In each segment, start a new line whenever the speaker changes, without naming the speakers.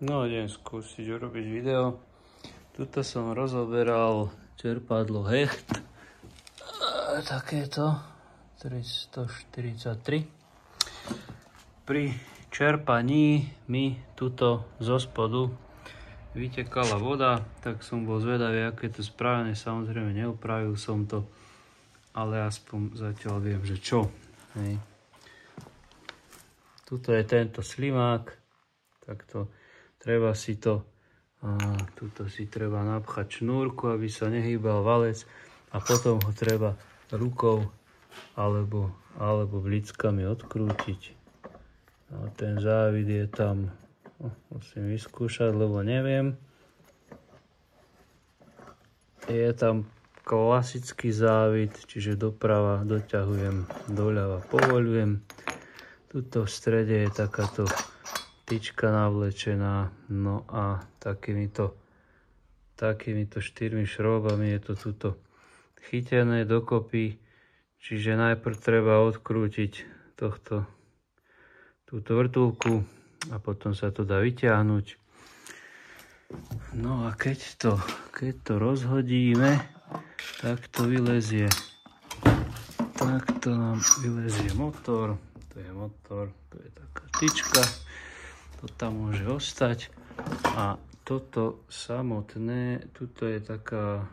No, idem skúsiť urobiť video. Tuto som rozoberal čerpadlo Hecht. Takéto 343. Pri čerpaní mi tuto zo spodu vytekala voda, tak som bol zvedavý, aké je to spravené. Samozrejme neupravil som to, ale aspoň zatiaľ viem, že čo. Hej. Tuto je tento slimák, takto treba si to, tuto si treba napchať šnúrku, aby sa nehýbal valec a potom ho treba rukou alebo blickami odkrútiť. A ten závid je tam, musím vyskúšať, lebo neviem. Je tam klasický závid, čiže doprava doťahujem, doľava povoľujem. Tuto v strede je takáto tyčka navlečená, no a takýmito 4 šroubami je to tuto chytené dokopy, čiže najprv treba odkrútiť túto vrtuľku a potom sa to dá vyťahnuť. No a keď to rozhodíme, tak to vylezie. Takto nám vylezie motor. To je motor, to je taká tyčka, to tam môže ostať. A toto samotné, tuto je taká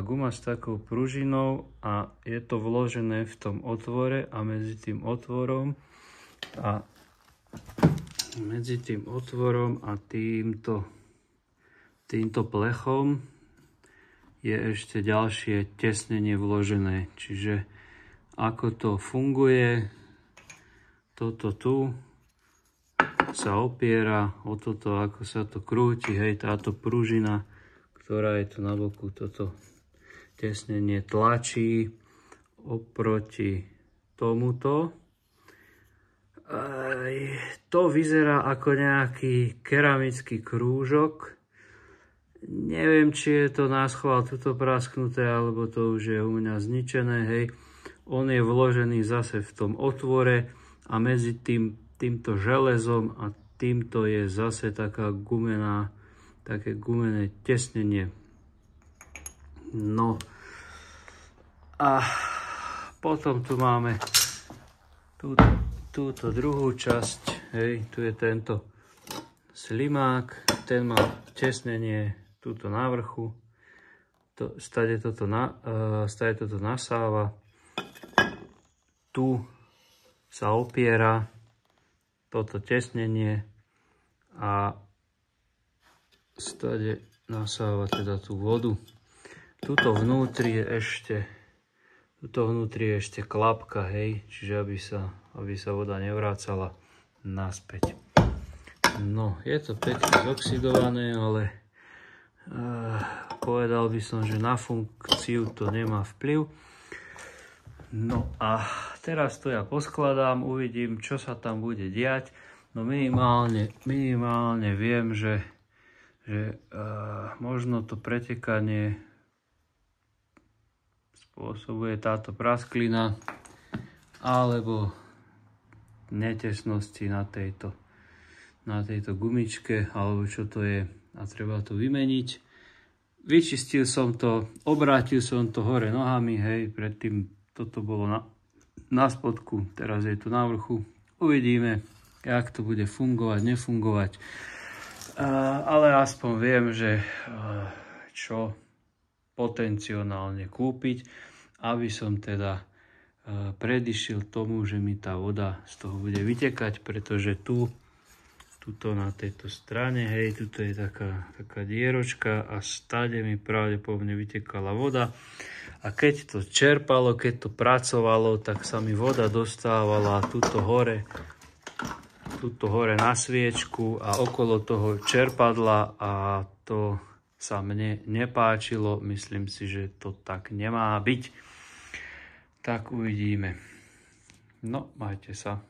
guma s takou pružinou a je to vložené v tom otvore a medzi tým otvorom a týmto plechom je ešte ďalšie tesnenie vložené. Čiže ako to funguje, toto tu sa opiera o toto, ako sa to krúti, hej, táto pružina, ktorá je tu na boku, toto tesnenie tlačí oproti tomuto. To vyzerá ako nejaký keramický krúžok. Neviem, či je to náschvál tuto prasknuté, alebo to už je u mňa zničené, hej. On je vložený zase v tom otvore a medzi týmto železom a týmto je zase také gumené tesnenie. No a potom tu máme túto druhú časť, hej, tu je tento slimák, ten má tesnenie tuto na vrchu, stade toto nasáva, tu sa opiera toto tesnenie a stade nasáva teda tú vodu. Tuto vnútri je ešte klapka, hej, čiže aby sa voda nevrácala naspäť. No, je to pekne zoxidované, ale povedal by som, že na funkciu to nemá vplyv. No a teraz to ja poskladám, uvidím, čo sa tam bude diať. No minimálne viem, že možno to pretekanie spôsobuje táto prasklina alebo netesnosti na tejto gumičke, alebo čo to je, a treba to vymeniť. Vyčistil som to, obrátil som to hore nohami, hej, predtým toto bolo na spodku, teraz je tu na vrchu. Uvidíme, jak to bude fungovať, nefungovať. Ale aspoň viem, že čo potenciálne kúpiť, aby som teda predišiel tomu, že mi tá voda z toho bude vytekať, pretože tuto na tejto strane, hej, tuto je taká dieročka a stade mi pravdepodobne vytekala voda. A keď to čerpalo, keď to pracovalo, tak sa mi voda dostávala tuto hore na sviečku a okolo toho čerpadla a to sa mne nepáčilo. Myslím si, že to tak nemá byť. Tak uvidíme. No, majte sa.